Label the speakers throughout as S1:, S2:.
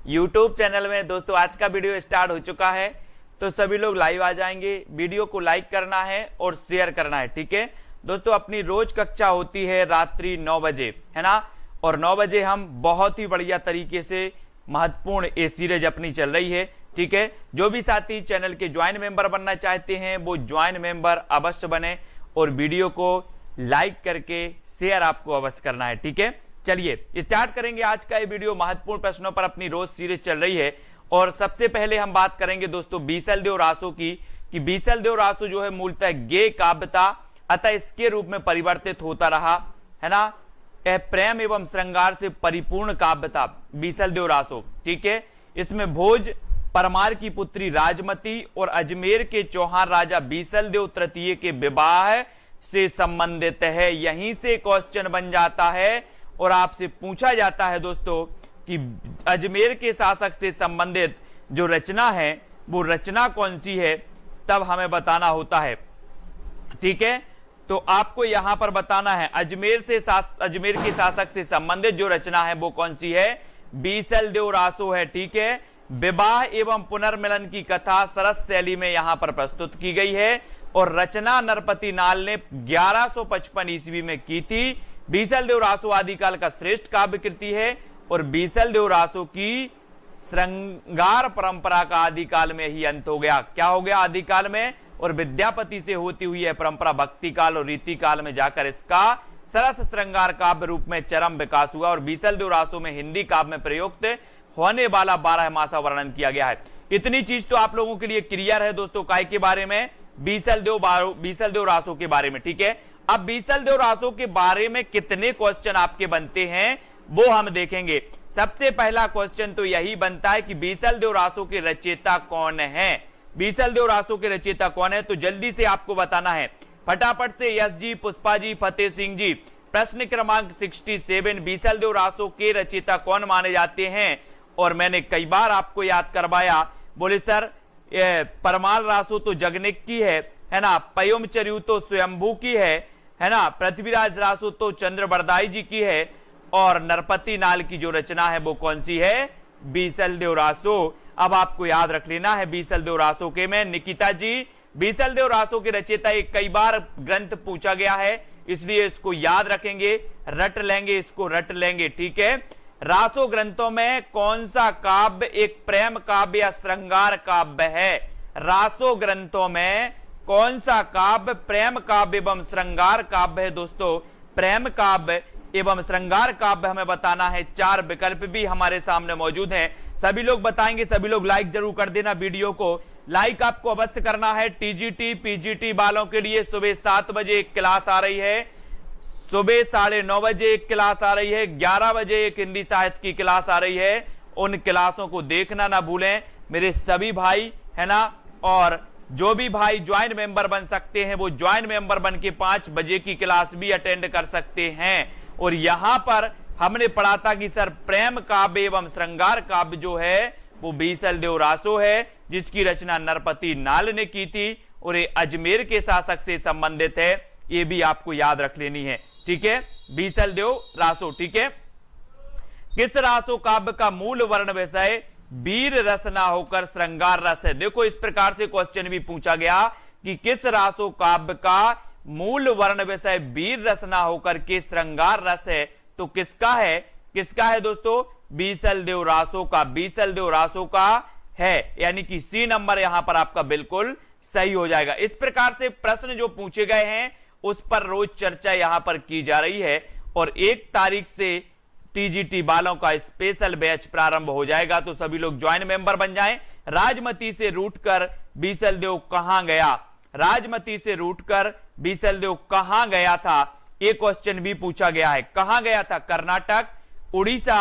S1: YouTube channel में दोस्तों आज का वीडियो स्टार्ट हो चुका है, तो सभी लोग लाइव आ जाएंगे। वीडियो को लाइक करना है और शेयर करना है, ठीक है दोस्तों। अपनी रोज कक्षा होती है रात्रि 9 बजे, है ना, और 9 बजे हम बहुत ही बढ़िया तरीके से महत्वपूर्ण ये सीरीज अपनी चल रही है, ठीक है। जो भी साथी चैनल के ज्वाइन मेंबर बनना चाहते हैं वो ज्वाइन मेंबर अवश्य बने और वीडियो को लाइक करके शेयर आपको अवश्य करना है, ठीक है। चलिए स्टार्ट करेंगे आज का ये वीडियो। महत्वपूर्ण प्रश्नों पर अपनी रोज सीरीज चल रही है और सबसे पहले हम बात करेंगे दोस्तों बीसलदेव रासो की, कि बीसलदेव रासो जो है मूलतः गे काव्य था, अतः इसके रूप में परिवर्तित होता रहा, है ना। यह प्रेम एवं श्रृंगार से परिपूर्ण काव्य था बीसलदेव रासो, ठीक है। इसमें भोज परमार की पुत्री राजमती और अजमेर के चौहान राजा बीसलदेव तृतीय के विवाह से संबंधित है। यहीं से क्वेश्चन बन जाता है और आपसे पूछा जाता है दोस्तों कि अजमेर के शासक से संबंधित जो रचना है वो रचना कौन सी है, तब हमें बताना होता है, ठीक है। तो आपको यहां पर बताना है अजमेर के शासक से संबंधित जो रचना है वो कौन सी है, बीसलदेव रासो है, ठीक है। विवाह एवं पुनर्मिलन की कथा सरस शैली में यहां पर प्रस्तुत की गई है और रचना नरपति नाल ने 1155 ईस्वी में की थी। बीसलदेव रासो आदिकाल का श्रेष्ठ काव्य कृति है और बीसलदेव रासो की श्रृंगार परंपरा का आदिकाल में ही अंत हो गया। क्या हो गया आदिकाल में, और विद्यापति से होती हुई है परंपरा भक्ति काल और रीति काल में जाकर इसका सरस श्रृंगार काव्य रूप में चरम विकास हुआ और बीसलदेव रासो में हिंदी काव्य में प्रयुक्त होने वाला 12 मासा वर्णन किया गया है। इतनी चीज तो आप लोगों के लिए क्लियर है दोस्तों, काय के बारे में, बीसलदेव रासो के बारे में, ठीक है। अब बीसलदेव रासो के बारे में कितने क्वेश्चन आपके बनते हैं वो हम देखेंगे। सबसे पहला क्वेश्चन तो यही बनता है कि बीसलदेव रासो के रचयिता कौन है। बीसलदेव रासो के रचयिता कौन है, तो जल्दी से आपको बताना है फटाफट से। यश जी, पुष्पा जी, फतेह सिंह जी, प्रश्न क्रमांक 67, बीसलदेव रासो के रचयिता कौन माने जाते हैं। और मैंने कई बार आपको याद करवाया, बोले सर परमाल रासो तो जगनिक की है ना, पयुम चर्यू तो स्वयंभू की है ना, पृथ्वीराज रासो तो चंद्रबरदाई जी की है और नरपति नाल की जो रचना है वो कौन सी है, बीसलदेव रासो। अब आपको याद रख लेना है बीसलदेव रासो के में। निकिता जी, बीसलदेव रासो के रचयिता एक कई बार ग्रंथ पूछा गया है, इसलिए इसको याद रखेंगे, रट लेंगे, इसको रट लेंगे, ठीक है। रासो ग्रंथों में कौन सा काव्य एक प्रेम काव्य या श्रृंगार काव्य है। रासो ग्रंथों में कौन सा काव्य प्रेम काव्य एवं श्रृंगार काव्य है दोस्तों। प्रेम काव्य एवं श्रृंगार काव्य हमें बताना है। 4 विकल्प भी हमारे सामने मौजूद हैं, सभी लोग बताएंगे। सभी लोग लाइक जरूर कर देना, वीडियो को लाइक आपको अवश्य करना है। टीजीटी पीजीटी वालों के लिए सुबह 7 बजे एक क्लास आ रही है, सुबह 9:30 बजे एक क्लास आ रही है, 11 बजे एक हिंदी साहित्य की क्लास आ रही है। उन क्लासों को देखना ना भूलें मेरे सभी भाई, है ना। और जो भी भाई ज्वाइन मेंबर बन सकते हैं वो ज्वाइन मेंबर बन के 5 बजे की क्लास भी अटेंड कर सकते हैं। और यहां पर हमने पढ़ा था कि सर प्रेम काव्य एवं श्रृंगार काव्य जो है वो बीसलदेव रासो है, जिसकी रचना नरपति नाल ने की थी और ये अजमेर के शासक से संबंधित है, ये भी आपको याद रख लेनी है, ठीक है। बीसलदेव रासो, ठीक है। किस रासो काव्य का मूल वर्ण विषय वीर रस ना होकर श्रृंगार रस है। देखो इस प्रकार से क्वेश्चन भी पूछा गया कि किस रासो काव्य का मूल वर्ण विषय वीर रस ना होकर के श्रृंगार रस है, तो किसका है, किसका है दोस्तों, बीसलदेव रासो का। बीसलदेव रासो का है, यानी कि सी नंबर यहां पर आपका बिल्कुल सही हो जाएगा। इस प्रकार से प्रश्न जो पूछे गए हैं उस पर रोज चर्चा यहां पर की जा रही है और 1 तारीख से टीजीटी वालों का स्पेशल बैच प्रारंभ हो जाएगा, तो सभी लोग ज्वाइन मेंबर बन जाएं। राजमती से रूटकर बीसलदेव कहां गया, राजमती से रूटकर बीसलदेव कहां गया था, एक क्वेश्चन भी पूछा गया है। कहां गया था, कर्नाटक, उड़ीसा,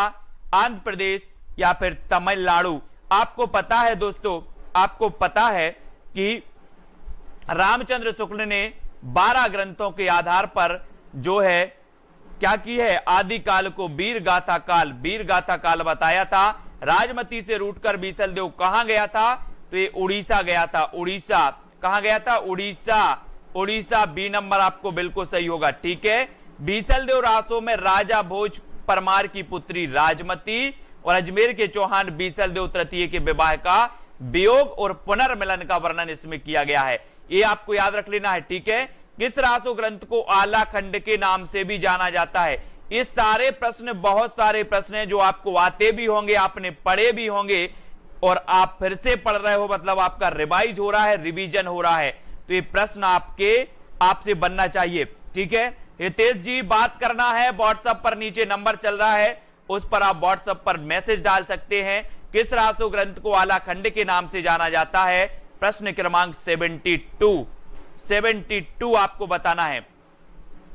S1: आंध्र प्रदेश या फिर तमिलनाडु। आपको पता है दोस्तों, आपको पता है कि रामचंद्र शुक्ल ने 12 ग्रंथों के आधार पर जो है क्या की है, आदिकाल को वीर गाथा काल बताया था। राजमती से रूटकर बीसलदेव कहां गया था, तो ये उड़ीसा गया था। उड़ीसा कहां गया था, उड़ीसा बी नंबर आपको बिल्कुल सही होगा, ठीक है। बीसलदेव रासो में राजा भोज परमार की पुत्री राजमती और अजमेर के चौहान बीसल देव तृतीय के विवाह का वियोग और पुनर्मिलन का वर्णन इसमें किया गया है। ये आपको याद रख लेना है, ठीक है। किस रासो ग्रंथ को आला खंड के नाम से भी जाना जाता है? ये सारे प्रश्न, बहुत सारे प्रश्न हैं जो आपको आते भी होंगे, आपने पढ़े भी होंगे और आप फिर से पढ़ रहे हो, मतलब आपका रिवाइज हो रहा है, रिवीजन हो रहा है। तो ये प्रश्न आपसे बनना चाहिए, ठीक है। हितेश जी, बात करना है, व्हाट्सएप पर नीचे नंबर चल रहा है, उस पर आप व्हाट्सएप पर मैसेज डाल सकते हैं। किस रासो ग्रंथ को आला खंड के नाम से जाना जाता है? प्रश्न क्रमांक 72 आपको बताना है।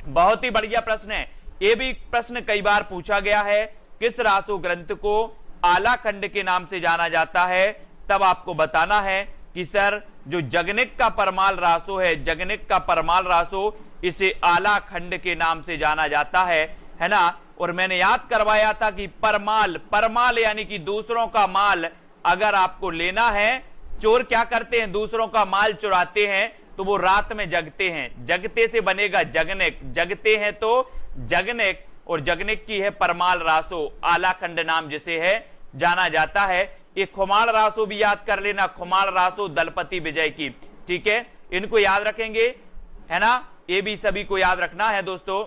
S1: बहुत ही बढ़िया प्रश्न है, ये भी प्रश्न कई बार पूछा गया है। किस रासो ग्रंथ को आला खंड के नाम से जाना जाता है? तब आपको बताना है कि सर जो जगनिक का परमाल रासो है, जगनिक का परमाल रासो, इसे आला खंड के नाम से जाना जाता है ना। और मैंने याद करवाया था कि परमाल यानी कि दूसरों का माल अगर आपको लेना है, चोर क्या करते हैं? दूसरों का माल चुराते हैं, तो वो रात में जगते हैं, जगते से बनेगा जगनिक, जगते हैं तो जगनिक, और जगनिक की है परमाल रासो, आला खंड नाम जिसे है जाना जाता है। ये खुमाड़ रासो भी याद कर लेना, खुमाड़ रासो दलपति विजय की, ठीक है। इनको याद रखेंगे, है ना, ये भी सभी को याद रखना है दोस्तों।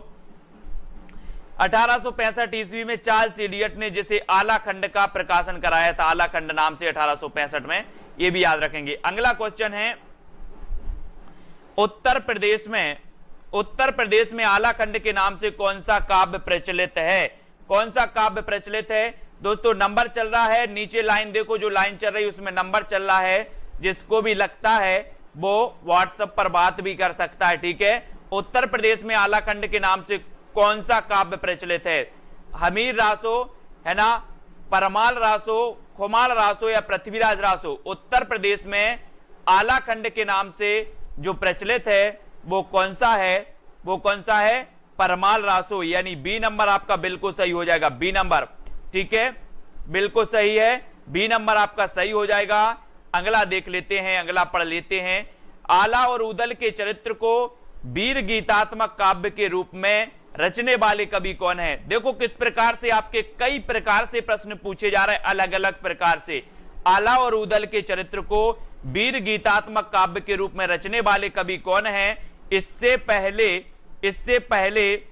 S1: 1865 ईस्वी में चार्ल्स इलियट ने जिसे आला खंड का प्रकाशन कराया था, आला खंड नाम से 1865 में, ये भी याद रखेंगे। अगला क्वेश्चन है, उत्तर प्रदेश में आला खंड के नाम से कौन सा काव्य प्रचलित है? कौन सा काव्य प्रचलित है? दोस्तों नंबर चल रहा है, नीचे लाइन देखो, जो लाइन चल रही है उसमें नंबर चल रहा है, जिसको भी लगता है वो व्हाट्सएप पर बात भी कर सकता है, ठीक है। उत्तर प्रदेश में आला खंड के नाम से कौन सा काव्य प्रचलित है? हमीर रासो, है ना, परमाल रासो, खुमाड़ रासो या पृथ्वीराज रासो? उत्तर प्रदेश में आला खंड के नाम से जो प्रचलित है वो कौन सा है? वो कौन सा है? परमाल रासो, यानी बी नंबर आपका बिल्कुल सही हो जाएगा, बी नंबर, ठीक है, बिल्कुल सही है, बी नंबर आपका सही हो जाएगा। अगला देख लेते हैं, अगला पढ़ लेते हैं। आला और उदल के चरित्र को वीर गीतात्मक काव्य के रूप में रचने वाले कवि कौन है? देखो किस प्रकार से आपके कई प्रकार से प्रश्न पूछे जा रहे हैं, अलग अलग प्रकार से। आला और उदल के चरित्र को वीर गीतात्मक काव्य के रूप में रचने वाले कवि कौन है? इससे पहले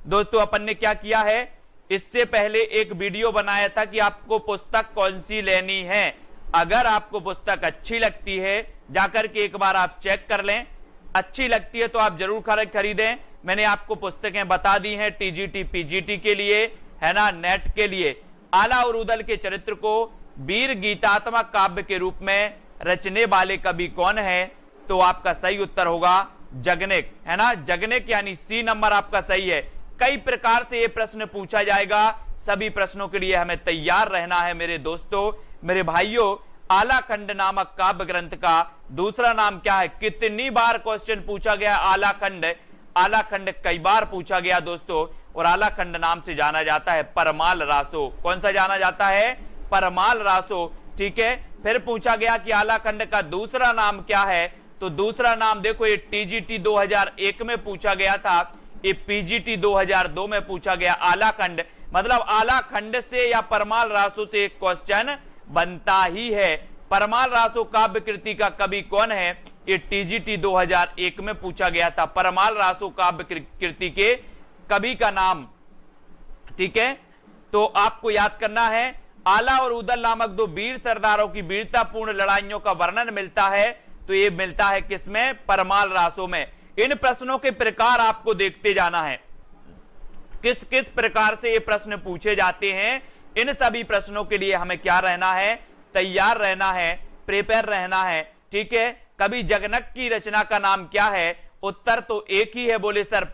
S1: दोस्तों अपन ने क्या किया है, इससे पहले एक वीडियो बनाया था कि आपको पुस्तक कौन सी लेनी है। अगर आपको पुस्तक अच्छी लगती है, जाकर के एक बार आप चेक कर लें, अच्छी लगती है तो आप जरूर खरीदें। मैंने आपको पुस्तकें बता दी हैं टीजीटी पीजीटी के लिए, है ना, नेट के लिए। आला और उदल के चरित्र को वीर गीतात्मक काव्य के रूप में रचने वाले कवि कौन है? तो आपका सही उत्तर होगा जगनिक, है ना, जगनिक, यानी सी नंबर आपका सही है। कई प्रकार से ये प्रश्न पूछा जाएगा, सभी प्रश्नों के लिए हमें तैयार रहना है मेरे दोस्तों, मेरे भाइयों। आला खंड नामक काव्य ग्रंथ का दूसरा नाम क्या है? कितनी बार क्वेश्चन पूछा गया आला खंड? आला खंड कई बार पूछा गया दोस्तों, और आला खंड नाम से जाना जाता है परमाल रासो। कौन सा जाना जाता है? परमाल रासो, ठीक है। फिर पूछा गया कि आला खंड का दूसरा नाम क्या है? तो दूसरा नाम देखो, ये टीजीटी 2001 में पूछा गया था, ये पीजीटी 2002 में पूछा गया। आला खंड मतलब आला खंड से या परमाल रासो से एक क्वेश्चन बनता ही है। परमाल रासो काव्य कृति का कवि कौन है? ये टीजीटी 2001 में पूछा गया था, परमाल रासो काव्य कृति के कवि का नाम, ठीक है। तो आपको याद करना है, आला और उदल नामक दो वीर सरदारों की वीरतापूर्ण लड़ाइयों का वर्णन मिलता है, तो ये मिलता है किसमें? परमाल रासो में। इन प्रश्नों के प्रकार आपको देखते जाना है, किस किस प्रकार से ये प्रश्न पूछे जाते हैं। इन सभी प्रश्नों के लिए हमें क्या रहना है? तैयार रहना है, प्रिपेयर रहना है, ठीक है। कवि जगनक की रचना का नाम क्या है? उत्तर तो एक ही है, बोले सर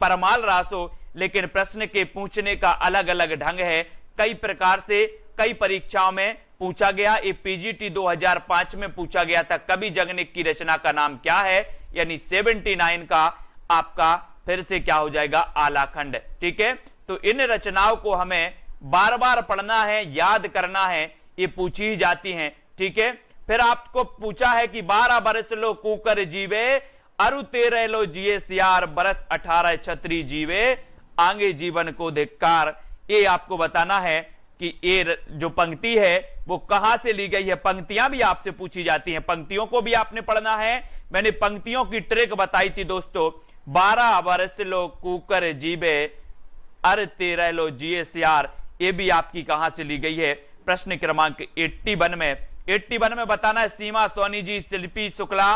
S1: परमाल रासो, लेकिन प्रश्न के पूछने का अलग अलग ढंग है। कई प्रकार से कई परीक्षाओं में पूछा गया। ये पीजीटी 2005 में पूछा गया था, कवि जगनिक की रचना का नाम क्या है, यानी 79 का आपका फिर से क्या हो जाएगा? आला खंड, ठीक है। तो इन रचनाओं को हमें बार बार पढ़ना है, याद करना है, ये पूछी ही जाती हैं, ठीक है। फिर आपको पूछा है कि 12 बरस लो कुकर जीवे, अरु 13 लो जिए सियार, बरस 18 छत्री जीवे, आगे जीवन को धिक्कार। ये आपको बताना है कि ये जो पंक्ति है वो कहां से ली गई है। पंक्तियां भी आपसे पूछी जाती हैं, पंक्तियों को भी आपने पढ़ना है। मैंने पंक्तियों की ट्रिक बताई थी दोस्तों, 12 वर्ष लो कुकर जीबे अर 13 लो जिए सियार, ये भी आपकी कहां से ली गई है। प्रश्न क्रमांक 81 में बताना है। सीमा सोनी जी, शिल्पी शुक्ला,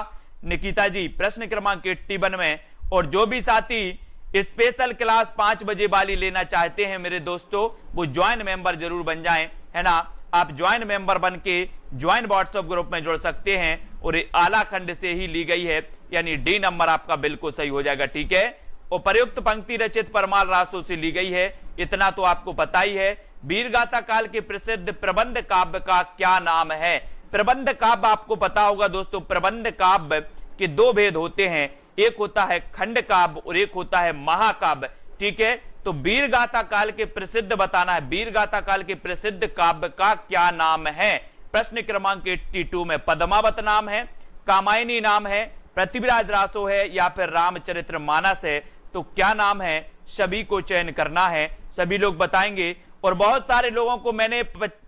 S1: निकिता जी, प्रश्न क्रमांक 81 में। और जो भी साथी स्पेशल क्लास 5 बजे वाली लेना चाहते हैं मेरे दोस्तों, वो ज्वाइन मेंबर जरूर बन जाएं, है ना। आप ज्वाइन मेंबर बन के ज्वाइन व्हाट्सएप ग्रुप में जुड़ सकते हैं। और ये आला खंड से ही ली गई है, यानी डी नंबर आपका बिल्कुल सही हो जाएगा, ठीक है। और प्रयुक्त पंक्ति रचित परमाल रासों से ली गई है, इतना तो आपको पता ही है। वीरगाथा काल के प्रसिद्ध प्रबंध काव्य का क्या नाम है। प्रबंध काव्य आपको पता होगा दोस्तों, प्रबंध काव्य के दो भेद होते हैं, एक होता है खंड काव्य और एक होता है महाकाव्य, ठीक है। तो वीरगाथा काल के प्रसिद्ध बताना है, वीरगाथा काल के प्रसिद्ध काव्य का क्या नाम है। प्रश्न क्रमांक 82 में पद्मावत नाम है, कामायनी नाम है, पृथ्वीराज रासो है या फिर रामचरितमानस है। तो क्या नाम है, सभी को चयन करना है, सभी लोग बताएंगे। और बहुत सारे लोगों को मैंने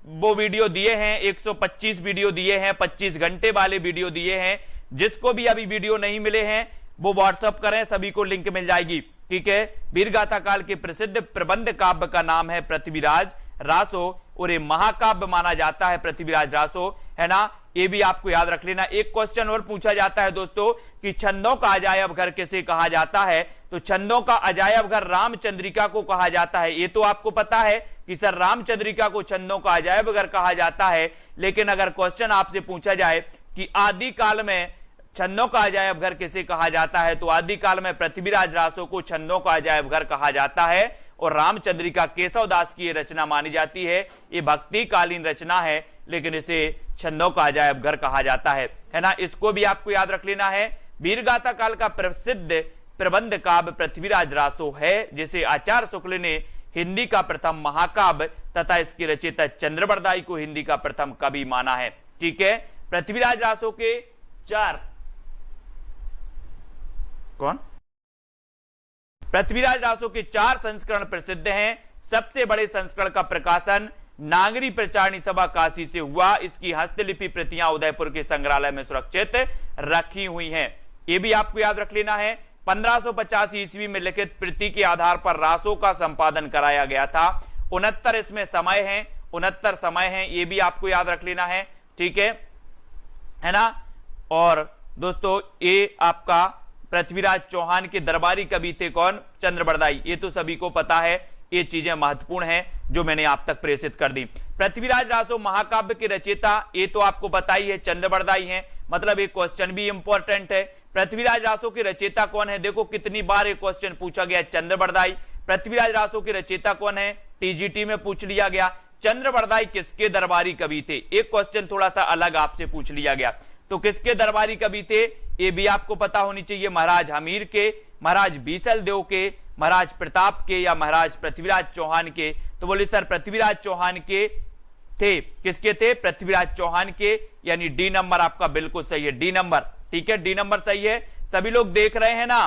S1: वो वीडियो दिए हैं, 125 वीडियो दिए हैं, 25 घंटे वाले वीडियो दिए हैं। जिसको भी अभी वीडियो नहीं मिले हैं वो व्हाट्सएप करें, सभी को लिंक मिल जाएगी, ठीक है। वीरगाथा काल के प्रसिद्ध प्रबंध काव्य का नाम है पृथ्वीराज रासो और ये महाकाव्य माना जाता है पृथ्वीराज रासो, है ना। ये भी आपको याद रख लेना। एक क्वेश्चन और पूछा जाता है दोस्तों कि छंदों का अजायब घर किसे कहा जाता है। तो छंदों का अजायब घर रामचंद्रिका को कहा जाता है। ये तो आपको पता है कि सर रामचंद्रिका को छंदों का अजायब घर कहा जाता है। लेकिन अगर क्वेश्चन आपसे पूछा जाए कि आदि काल में छंदों का अजायब घर किसे कहा जाता है, तो आदि काल में पृथ्वीराज रासो को छंदों का अजायब घर कहा जाता है। और रामचंद्रिका केशव दास की ये रचना मानी जाती है। ये भक्ति कालीन रचना है, लेकिन इसे छंदों का अजायब घर कहा जाता है ना। इसको भी आपको याद रख लेना है। वीरगाथा काल का प्रसिद्ध प्रबंध काव्य पृथ्वीराज रासो है, जिसे आचार्य शुक्ल ने हिंदी का प्रथम महाकाव्य तथा इसकी रचयिता चंद्रबरदाई को हिंदी का प्रथम कवि माना है, ठीक है। पृथ्वीराज रासो के 4 पृथ्वीराज रासो के 4 संस्करण प्रसिद्ध हैं। सबसे बड़े संस्करण का प्रकाशन नागरी प्रचारणी सभा काशी से हुआ। इसकी हस्तलिपि प्रतियां उदयपुर के संग्रहालय में सुरक्षित रखी हुई हैं। यह भी आपको याद रख लेना है। 1550 ईस्वी में लिखित प्रति के आधार पर रासो का संपादन कराया गया था। 69 इसमें समय है, 69 समय है, ये भी आपको याद रख लेना है, ठीक है ना। और दोस्तों ये आपका पृथ्वीराज चौहान के दरबारी कवि थे कौन, चंद्रबरदाई। ये तो सभी को पता है, ये चीजें महत्वपूर्ण हैं जो मैंने आप तक प्रेषित कर दी। पृथ्वीराज रासो महाकाव्य के रचयिता, ये तो आपको पता ही है, चंद्रबरदाई हैं। मतलब एक क्वेश्चन भी इंपॉर्टेंट है, पृथ्वीराज रासो के रचयिता कौन है। देखो कितनी बार एक क्वेश्चन पूछा गया, चंद्रबरदाई। पृथ्वीराज रासो के रचयिता कौन है, टीजीटी में पूछ लिया गया। चंद्रबरदाई किसके दरबारी कवि थे, एक क्वेश्चन थोड़ा सा अलग आपसे पूछ लिया गया। तो किसके दरबारी कवि थे, ये भी आपको पता होनी चाहिए। महाराज हमीर के, महाराज बीसल देव के, महाराज प्रताप के या महाराज पृथ्वीराज चौहान के। तो बोले सर पृथ्वीराज चौहान के थे, किसके थे, पृथ्वीराज चौहान के, यानी डी नंबर आपका बिल्कुल सही है, डी नंबर, ठीक है, डी नंबर सही है। सभी लोग देख रहे हैं ना,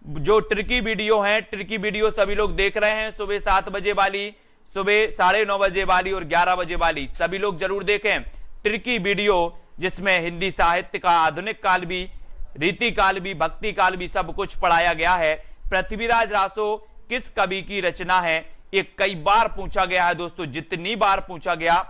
S1: जो ट्रिकी वीडियो है, ट्रिकी वीडियो सभी लोग देख रहे हैं, सुबह 7 बजे वाली, सुबह 9:30 बजे वाली और 11 बजे वाली, सभी लोग जरूर देखें ट्रिकी वीडियो, जिसमें हिंदी साहित्य का आधुनिक काल भी, रीति काल भी, भक्ति काल भी सब कुछ पढ़ाया गया है। पृथ्वीराज रासो किस कवि की रचना है, ये कई बार पूछा गया है दोस्तों। जितनी बार पूछा गया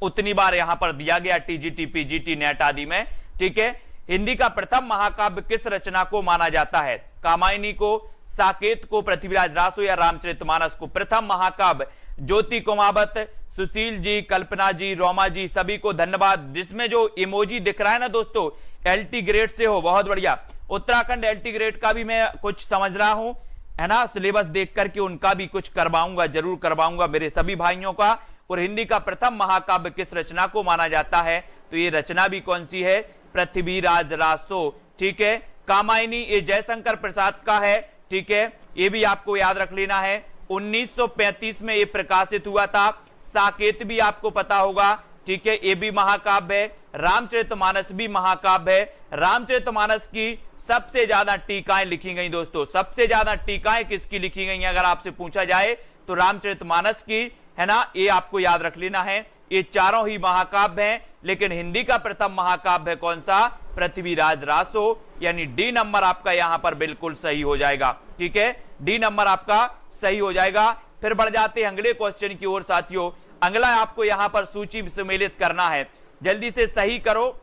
S1: उतनी बार यहां पर दिया गया टीजीटी, पीजीटी, नेट आदि में, ठीक है। हिंदी का प्रथम महाकाव्य किस रचना को माना जाता है, कामायनी को, साकेत को, पृथ्वीराज रासो या रामचरितमानस को। प्रथम महाकाव्य ज्योति कुमावत, सुशील जी, कल्पना जी, रोमा जी, सभी को धन्यवाद। जिसमें जो इमोजी दिख रहा है ना दोस्तों, एलटी ग्रेड से हो, बहुत बढ़िया। उत्तराखंड एलटी ग्रेड का भी मैं कुछ समझ रहा हूं, है ना, सिलेबस देख करके उनका भी कुछ करवाऊंगा, जरूर करवाऊंगा मेरे सभी भाइयों का। और हिंदी का प्रथम महाकाव्य किस रचना को माना जाता है, तो ये रचना भी कौन सी है, पृथ्वीराज रासो, ठीक है। कामायनी ये जयशंकर प्रसाद का है, ठीक है, ये भी आपको याद रख लेना है। 1935 में ये प्रकाशित हुआ था। साकेत भी आपको पता होगा, ठीक है, ये भी महाकाव्य है। रामचरितमानस भी महाकाव्य है। रामचरितमानस की सबसे ज्यादा टीकाएं लिखी गई दोस्तों, सबसे ज्यादा टीकाएं किसकी लिखी गई अगर आपसे पूछा जाए तो रामचरितमानस की है ना, ये आपको याद रख लेना है। ये चारों ही महाकाव्य हैं, लेकिन हिंदी का प्रथम महाकाव्य है कौन सा? पृथ्वीराज रासो, यानी डी नंबर आपका यहां पर बिल्कुल सही हो जाएगा। ठीक है, डी नंबर आपका सही हो जाएगा। फिर बढ़ जाते हैं अगले क्वेश्चन की ओर साथियों। अगला आपको यहां पर सूची सम्मिलित करना है, जल्दी से सही करो,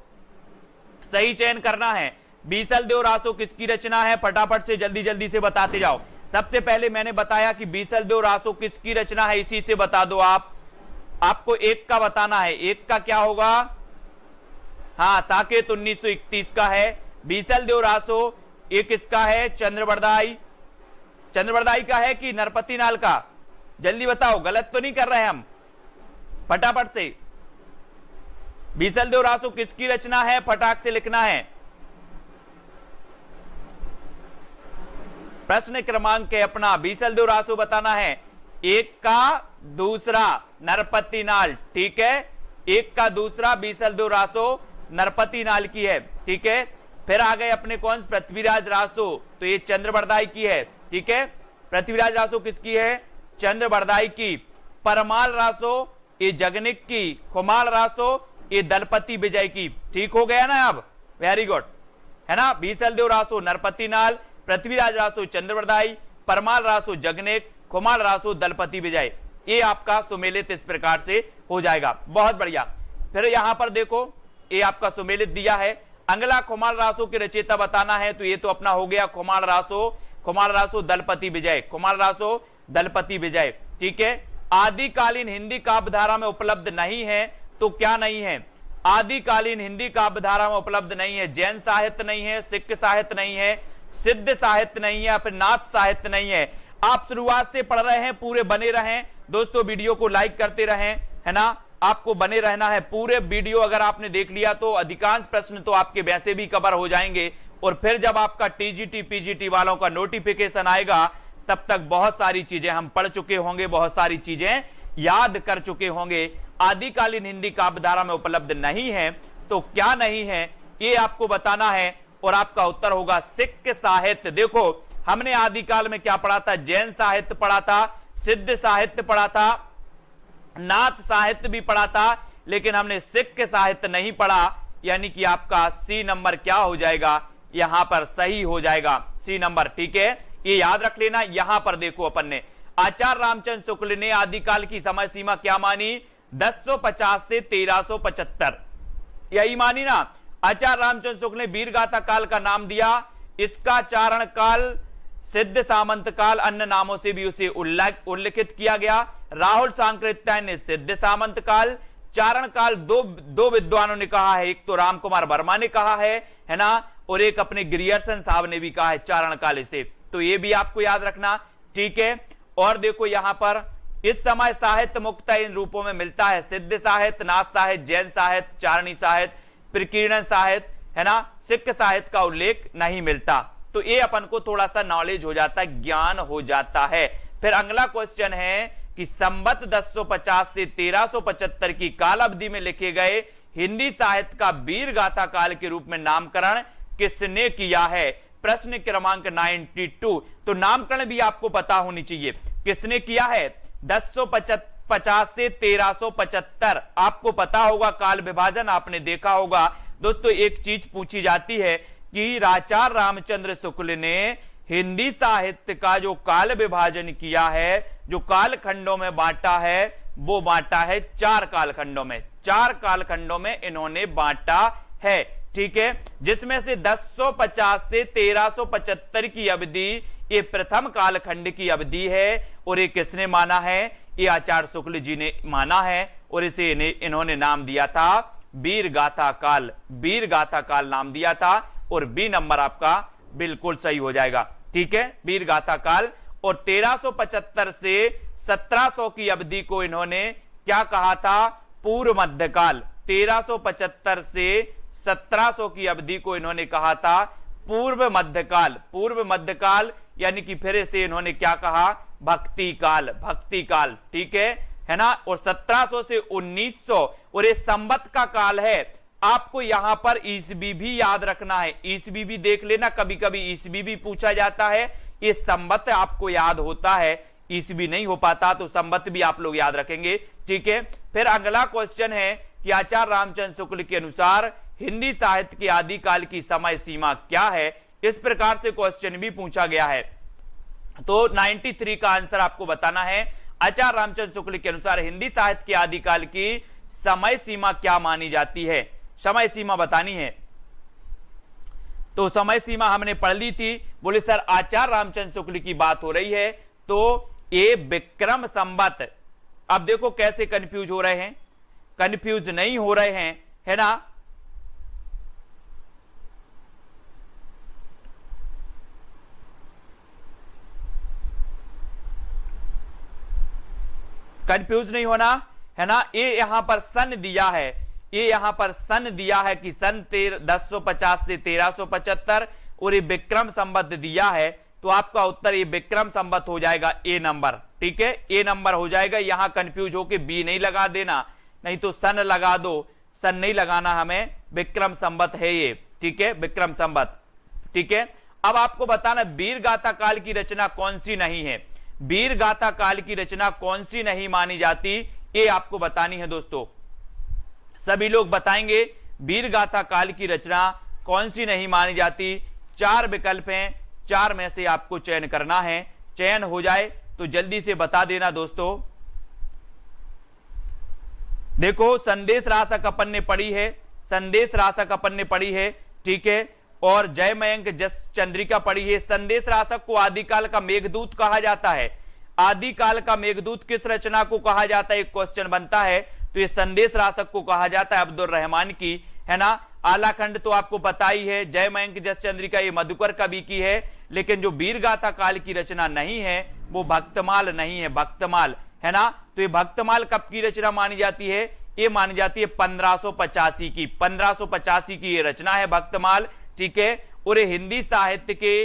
S1: सही चयन करना है। बीसल देव रासो किसकी रचना है? फटाफट से जल्दी जल्दी से बताते जाओ। सबसे पहले मैंने बताया कि बीसल देव रासो किसकी रचना है, इसी से बता दो आप। आपको एक का बताना है, एक का क्या होगा? हाँ, साकेत 1931 का है। बीसल देव रासो ये किसका है? चंद्रबरदाई, चंद्रबरदाई का है कि नरपति नाल का? जल्दी बताओ, गलत तो नहीं कर रहे हम, फटाफट से। बीसल देव रासो किसकी रचना है? फटाक से लिखना है। प्रश्न क्रमांक है अपना, बीसल देव रासो बताना है। एक का दूसरा नरपति नाल, ठीक है, एक का दूसरा बीसल देव रासो नरपति नाल की है। ठीक है, फिर आ गए अपने कौन? पृथ्वीराज रासो, तो ये चंद्रबरदाई की है। ठीक है, पृथ्वीराज रासो किसकी है? चंद्रबरदाई की। परमाल रासो ये जगनिक की, खुमाल रासो ये दलपति विजय की। ठीक हो गया ना अब? वेरी गुड, है ना। बीसल देव रासो नरपति नाल, पृथ्वीराज रासो चंद्रबरदाई, परमाल रासो जगनेक, खुमाल रासो दलपति विजय। ये आपका सुमेलित इस प्रकार से हो जाएगा। बहुत बढ़िया। फिर यहां पर देखो, ये आपका सुमेलित दिया है। अगला खुमाल रासो के रचयिता बताना है, तो ये तो अपना हो गया खुमाल रासो, खुमाल रासो दलपति विजय, खुमाल रासो दलपति विजय। ठीक है, आदिकालीन हिंदी काव्य धारा में उपलब्ध नहीं है, तो क्या नहीं है? आदिकालीन हिंदी काव्य धारा में उपलब्ध नहीं है। जैन साहित्य नहीं है, सिख साहित्य नहीं है, सिद्ध साहित्य नहीं है, या फिर नाथ साहित्य नहीं है। आप शुरुआत से पढ़ रहे हैं, पूरे बने रहें दोस्तों, वीडियो को लाइक करते रहें, है ना, आपको बने रहना है। पूरे वीडियो अगर आपने देख लिया तो अधिकांश प्रश्न तो आपके वैसे भी कवर हो जाएंगे, और फिर जब आपका टीजीटी पीजीटी वालों का नोटिफिकेशन आएगा, तब तक बहुत सारी चीजें हम पढ़ चुके होंगे, बहुत सारी चीजें याद कर चुके होंगे। आदिकालीन हिंदी काव्य धारा में उपलब्ध नहीं है, तो क्या नहीं है ये आपको बताना है, और आपका उत्तर होगा सिख साहित्य। देखो, हमने आदिकाल में क्या पढ़ा था? जैन साहित्य पढ़ा था, सिद्ध साहित्य पढ़ा था, नाथ साहित्य भी पढ़ा था, लेकिन हमने सिख साहित्य नहीं पढ़ा, यानी कि आपका सी नंबर क्या हो जाएगा? यहां पर सही हो जाएगा, सी नंबर। ठीक है, ये याद रख लेना। यहां पर देखो, अपन ने आचार्य रामचंद्र शुक्ल ने आदिकाल की समय सीमा क्या मानी? 1050 से 1375, यही मानी ना। आचार्य रामचंद्र शुक्ल ने वीरगाथा काल का नाम दिया, इसका चारण काल, सिद्ध सामंत काल, अन्य नामों से भी उसे उल्लिखित किया गया। राहुल सांकृत्याय ने सिद्ध सामंत काल, चारण काल दो विद्वानों ने कहा है, एक तो राम कुमार वर्मा ने कहा है ना, और एक अपने ग्रियर्सन साहब ने भी कहा है चारण काल इसे, तो ये भी आपको याद रखना। ठीक है, और देखो यहां पर इस समय साहित्य मुख्यतः इन रूपों में मिलता है: सिद्ध साहित्य, नाथ साहित्य, जैन साहित्य, चारणी साहित्य, प्रकीर्णन साहित्य, है ना, सिख साहित्य का उल्लेख नहीं मिलता। तो ये अपन को थोड़ा सा नॉलेज हो जाता है, ज्ञान हो जाता है। फिर अगला क्वेश्चन है कि संवत 1050 से 1375 की काल अवधि में लिखे गए हिंदी साहित्य का वीरगाथा काल के रूप में नामकरण किसने किया है? प्रश्न क्रमांक 92। तो नामकरण भी आपको पता होनी चाहिए, किसने किया है? 1050 से 1375, आपको पता होगा काल विभाजन आपने देखा होगा। दोस्तों, एक चीज पूछी जाती है कि आचार्य रामचंद्र शुक्ल ने हिंदी साहित्य का जो काल विभाजन किया है, जो कालखंडों में बांटा है, वो बांटा है 4 कालखंडों में। 4 कालखंडों में इन्होंने बांटा है। ठीक है, जिसमें से 1050 से 1375 की अवधि ये प्रथम कालखंड की अवधि है, और ये किसने माना है? ये आचार्य शुक्ल जी ने माना है, और इसे इन्होंने नाम दिया था वीरगाथा काल। वीरगाथा काल नाम दिया था, और बी नंबर आपका बिल्कुल सही हो जाएगा। ठीक है, वीरगाथा काल। और 1375 से 1700 की अवधि को इन्होंने क्या कहा था? पूर्व मध्यकाल। 1375 से 1700 की अवधि को इन्होंने कहा था पूर्व मध्यकाल। पूर्व मध्यकाल यानी कि फिर से इन्होंने क्या कहा? भक्ति काल। भक्ति काल, ठीक है ना। और 1700 से 1900, और ये संवत का काल है। आपको यहां पर ईसवी भी याद रखना है, ईसवी भी देख लेना, कभी कभी ईसवी भी पूछा जाता है। ये संवत आपको याद होता है, ईस्वी नहीं हो पाता तो संवत भी आप लोग याद रखेंगे, ठीक है। फिर अगला क्वेश्चन है कि आचार्य रामचंद्र शुक्ल के अनुसार हिंदी साहित्य के आदिकाल की समय सीमा क्या है। इस प्रकार से क्वेश्चन भी पूछा गया है। तो 93 का आंसर आपको बताना है। आचार्य रामचंद्र शुक्ल के अनुसार हिंदी साहित्य के आदिकाल की समय सीमा क्या मानी जाती है, समय सीमा बतानी है। तो समय सीमा हमने पढ़ ली थी। बोले सर आचार्य रामचंद्र शुक्ल की बात हो रही है तो ये विक्रम संवत। अब देखो कैसे कंफ्यूज हो रहे हैं, कंफ्यूज नहीं हो रहे हैं, है ना। कंफ्यूज नहीं होना, है ना। ये यहां पर सन दिया है, ये यहां पर सन दिया है कि सन 1050 से 1375 और ये विक्रम संवत दिया है तो आपका उत्तर ये विक्रम संवत हो जाएगा, ए नंबर, ठीक है, ए नंबर हो जाएगा। यहां कंफ्यूज होके बी नहीं लगा देना, नहीं तो सन लगा दो, सन नहीं लगाना हमें, विक्रम संवत है ये, ठीक है, विक्रम संवत, ठीक है। अब आपको बताना वीर गाथा काल की रचना कौन सी नहीं है, वीर गाथा काल की रचना कौन सी नहीं मानी जाती, ये आपको बतानी है दोस्तों। सभी लोग बताएंगे वीर गाथा काल की रचना कौन सी नहीं मानी जाती। 4 विकल्प हैं, 4 में से आपको चयन करना है। चयन हो जाए तो जल्दी से बता देना दोस्तों। देखो संदेश रासक अपन ने पढ़ी है, संदेश रासक अपन ने पढ़ी है, ठीक है, और जय मयंक जस चंद्रिका पढ़ी है। संदेश रासक को आदिकाल का मेघदूत कहा जाता है। आदिकाल का मेघदूत किस रचना को कहा जाता है, एक क्वेश्चन बनता है। तो ये संदेश रासक को कहा जाता है अब्दुल रहमान की, है ना। आलाखंड तो आपको पता ही है, जय मयंक जस चंद्रिका ये मधुकर कवि की है। लेकिन जो वीर गाथा काल की रचना नहीं है वो भक्तमाल नहीं है, भक्तमाल, है ना। तो ये भक्तमाल कब की रचना मानी जाती है, ये मानी जाती है 1585 की, 1585 की ये रचना है भक्तमाल, ठीक है। और ये हिंदी साहित्य के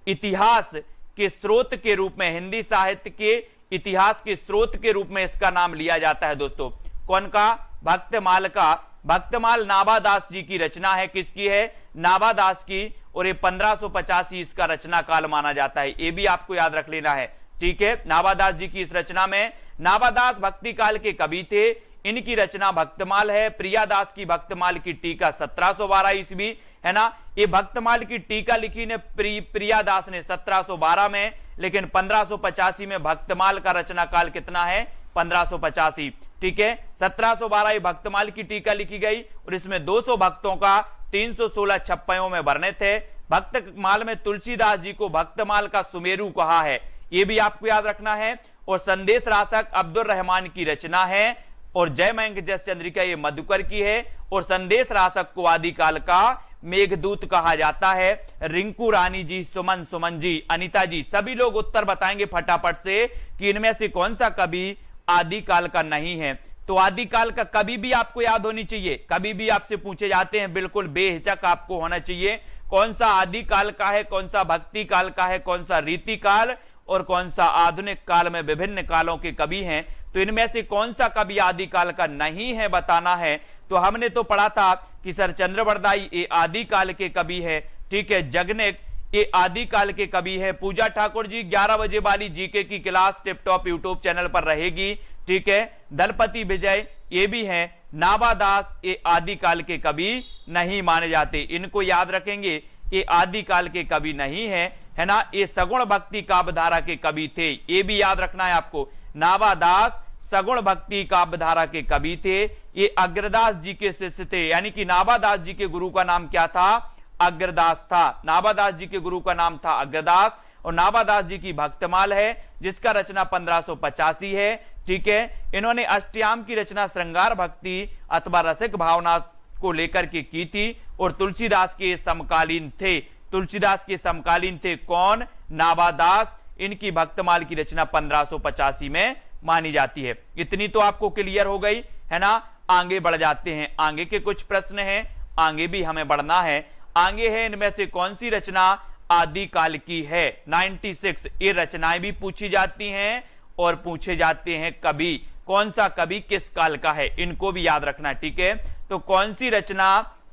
S1: इतिहास के स्रोत के रूप में, हिंदी साहित्य के इतिहास के स्रोत के रूप में इसका नाम लिया जाता है दोस्तों। कौन का, भक्तमाल का। भक्तमाल नाभादास जी की रचना है, किसकी है, नाभादास की। और ये 1585 इसका रचना काल माना जाता है, ये भी आपको याद रख लेना है, ठीक है। नाभादास जी की इस रचना में, नाभादास भक्ति काल के कवि थे, इनकी रचना भक्तमाल है। प्रियादास की भक्तमाल की टीका 1712 ईस्वी, है ना। ये भक्तमाल की टीका लिखी ने प्रियादास ने 1712 में, लेकिन 1585 में भक्तमाल का रचना काल कितना है, 1585, ठीक है। 1712 भक्तमाल की टीका लिखी गई और इसमें 200 भक्तों का 316 छप्पयों में वर्णित है। भक्तमाल में तुलसीदास जी को भक्तमाल का सुमेरु कहा है, यह भी आपको याद रखना है। और संदेश रासक अब्दुल रहमान की रचना है और जय मयंक जस चंद्रिका ये मधुकर की है। और संदेश रासक को आदिकाल का मेघदूत कहा जाता है। रिंकू रानी जी, सुमन जी, अनिता जी, सभी लोग उत्तर बताएंगे फटाफट से कि इनमें से कौन सा कवि आदिकाल का नहीं है। तो आदिकाल का कवि भी आपको याद होनी चाहिए, कभी भी आपसे पूछे जाते हैं, बिल्कुल बेहिचक आपको होना चाहिए कौन सा आदिकाल का है, कौन सा भक्ति काल का है, कौन सा रीति काल और कौन सा आधुनिक काल में विभिन्न कालों के कवि हैं। तो इनमें से कौन सा कवि आदिकाल का नहीं है बताना है। तो हमने तो पढ़ा था कि सर चंद्रवरदाई ये आदिकाल के कवि है, ठीक है। जगनेक ये आदिकाल के कवि है। पूजा ठाकुर जी 11 बजे वाली जीके की class tip top YouTube channel पर रहेगी, ठीक है। दलपति विजय ये भी हैं। नाभादास ये आदिकाल के कवि नहीं माने जाते, इनको याद रखेंगे, ये आदिकाल के कवि नहीं है ना। ये सगुण भक्ति काव्यधारा के कवि थे, ये भी याद रखना है आपको। नाभादास सगुण भक्ति काव्यधारा के कवि थे। ये अग्रदास जी के शिष्य थे, यानी कि नाभादास जी के गुरु का नाम क्या था, अग्रदास था। नाभादास जी के गुरु का नाम था अग्रदास और नाभादास जी की भक्तमाल है जिसका रचना 1585 है, ठीक है। इन्होंने अष्टयाम की रचना श्रृंगार भक्ति अथवा रसिक भावना को लेकर के की थी और तुलसीदास के समकालीन थे। तुलसीदास के समकालीन थे कौन, नाभादास। इनकी भक्तमाल की रचना 1585 में मानी जाती है। इतनी तो आपको क्लियर हो गई, है ना। आगे बढ़ जाते हैं, आगे के कुछ प्रश्न हैं, आगे भी हमें बढ़ना है। आगे है इनमें से कौन सी रचना आदिकाल की है। 96 ये रचनाएं भी पूछी जाती हैं और पूछे जाते हैं कवि, कौन सा कवि किस काल का है, इनको भी याद रखना, ठीक है। तो कौन सी रचना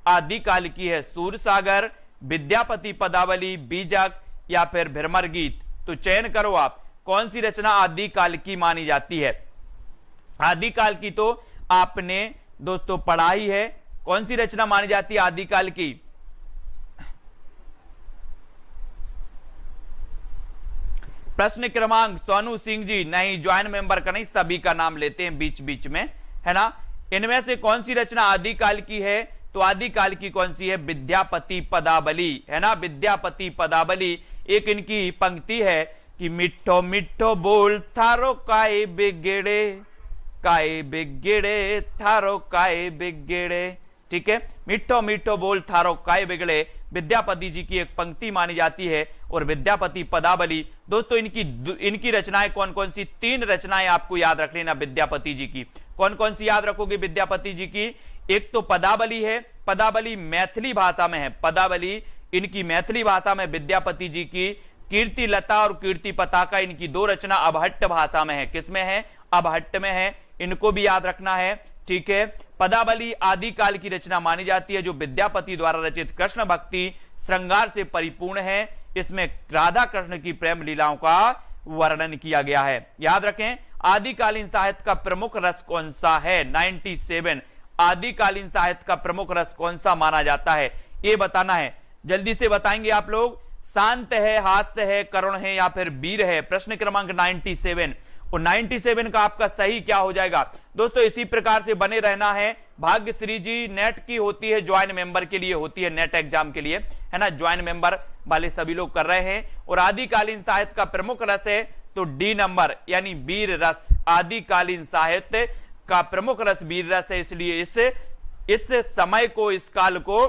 S1: आदिकाल की है, सूरसागर, विद्यापति पदावली, बीजक या फिर भ्रमर गीत। तो चयन करो आप कौन सी रचना आदिकाल की मानी जाती है? आदिकाल की तो आपने दोस्तों पढ़ा ही है। कौन सी रचना मानी जाती है आदिकाल की? प्रश्न क्रमांक सोनू सिंह जी, नहीं ज्वाइन मेंबर का नहीं, सभी का नाम लेते हैं बीच बीच में, है ना। इनमें से कौन सी रचना आदिकाल की है? तो आदिकाल की कौन सी है? विद्यापति पदावली, है ना। विद्यापति पदावली एक इनकी पंक्ति है कि मिठो मिठो बोल थारो काय बिगड़े थारो काय बिगड़े, ठीक है। मिठो मिठो बोल थारो काय बिगड़े विद्यापति जी की एक पंक्ति मानी जाती है। और विद्यापति पदावली दोस्तों इनकी रचनाएं कौन कौन सी? 3 रचनाएं आपको याद रख लेना विद्यापति जी की। कौन कौन सी याद रखोगे विद्यापति जी की? एक तो पदावली है, पदावली मैथिली भाषा में है, पदावली इनकी मैथिली भाषा में विद्यापति जी की। कीर्ति लता और कीर्ति पताका इनकी 2 रचना अबहट्ट भाषा में है। किसमें है? अबहट्ट में है, इनको भी याद रखना है, ठीक है। पदावली आदिकाल की रचना मानी जाती है, जो विद्यापति द्वारा रचित कृष्ण भक्ति श्रृंगार से परिपूर्ण है। इसमें राधा कृष्ण की प्रेम लीलाओं का वर्णन किया गया है। याद रखें, आदिकालीन साहित्य का प्रमुख रस कौन सा है? 97 आदिकालीन साहित्य का प्रमुख रस कौन सा माना जाता है, ये बताना है। जल्दी से बताएंगे आप लोग। शांत है, हास्य है, करुण है या फिर वीर है? प्रश्न क्रमांक 97 और 97 का आपका सही क्या हो जाएगा? दोस्तों इसी प्रकार से बने रहना है। भाग्यश्री जी नेट की होती है, ज्वाइन मेंबर के लिए होती है, नेट एग्जाम के लिए, है ना। ज्वाइन मेंबर वाले सभी लोग कर रहे हैं। और आदिकालीन साहित्य का प्रमुख रस है तो डी नंबर यानी वीर रस। आदिकालीन साहित्य का प्रमुख रस वीर रस है, इसलिए इस समय को, इस काल को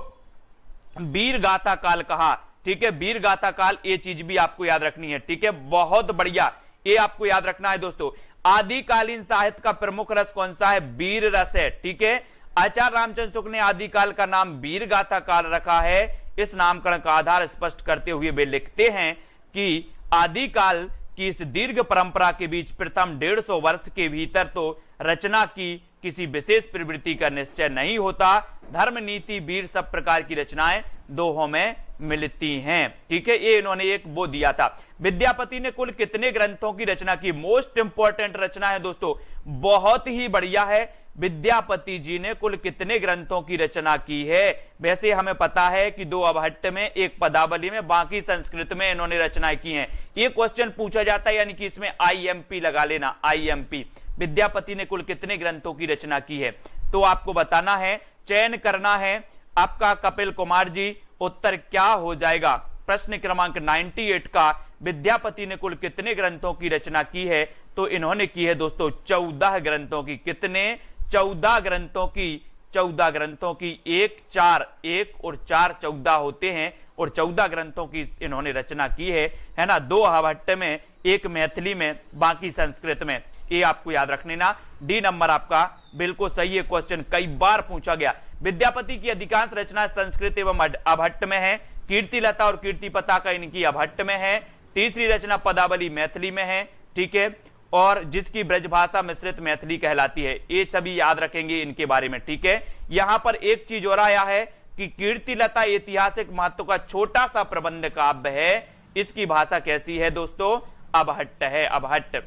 S1: वीर गाथा काल कहा, ठीक है। वीर गाथा काल, ये चीज भी आपको याद रखनी है, ठीक है। बहुत बढ़िया, ये आपको याद रखना है दोस्तों। आदिकालीन साहित्य का प्रमुख रस कौन सा है? वीर रस है, ठीक है। आचार्य रामचंद्र शुक्ल ने आदिकाल का नाम वीर गाथा काल रखा है। इस नामकरण का आधार स्पष्ट करते हुए वे लिखते हैं कि आदिकाल की इस दीर्घ परंपरा के बीच प्रथम 150 वर्ष के भीतर तो रचना की किसी विशेष प्रवृत्ति का निश्चय नहीं होता। धर्म, नीति, वीर सब प्रकार की रचनाएं दोहों में मिलती हैं, ठीक है। ये इन्होंने एक वो दिया था। विद्यापति ने कुल कितने ग्रंथों की रचना की? मोस्ट इंपॉर्टेंट रचना है दोस्तों, बहुत ही बढ़िया है। विद्यापति जी ने कुल कितने ग्रंथों की रचना की है? वैसे हमें पता है कि 2 अबहट्ट में, 1 पदावली में, बाकी संस्कृत में इन्होंने रचनाएं की हैं। ये क्वेश्चन पूछा जाता है, यानी कि इसमें IMP लगा लेना, IMP। विद्यापति ने कुल कितने ग्रंथों की रचना की है तो आपको बताना है, चयन करना है आपका। कपिल कुमार जी उत्तर क्या हो जाएगा? प्रश्न क्रमांक 98 का विद्यापति ने कुल कितने ग्रंथों की रचना की है? तो इन्होंने की है दोस्तों 14 ग्रंथों की। कितने? 14 ग्रंथों की। 14 ग्रंथों की, 1 4 1 और 4 14 होते हैं। और 14 ग्रंथों की इन्होंने रचना की है ना। 2 अबहट्ट में, 1 मैथिली में, बाकी संस्कृत में। ये आपको याद रखने ना। डी नंबर आपका बिल्कुल सही है। क्वेश्चन कई बार पूछा गया। विद्यापति की अधिकांश रचना संस्कृत एवं अबहट्ट में है। कीर्ति लता और कीर्ति पताका इनकी अबहट्ट में है। तीसरी रचना पदावली मैथिली में है, ठीक है। और जिसकी ब्रजभाषा मिश्रित मैथिली कहलाती है। ये सभी याद रखेंगे इनके बारे में, ठीक है। यहां पर एक चीज और आया है कि कीर्ति लता ऐतिहासिक महत्व का छोटा सा प्रबंध काव्य है। इसकी भाषा कैसी है दोस्तों? अबहट्ट है, अबहट्ट।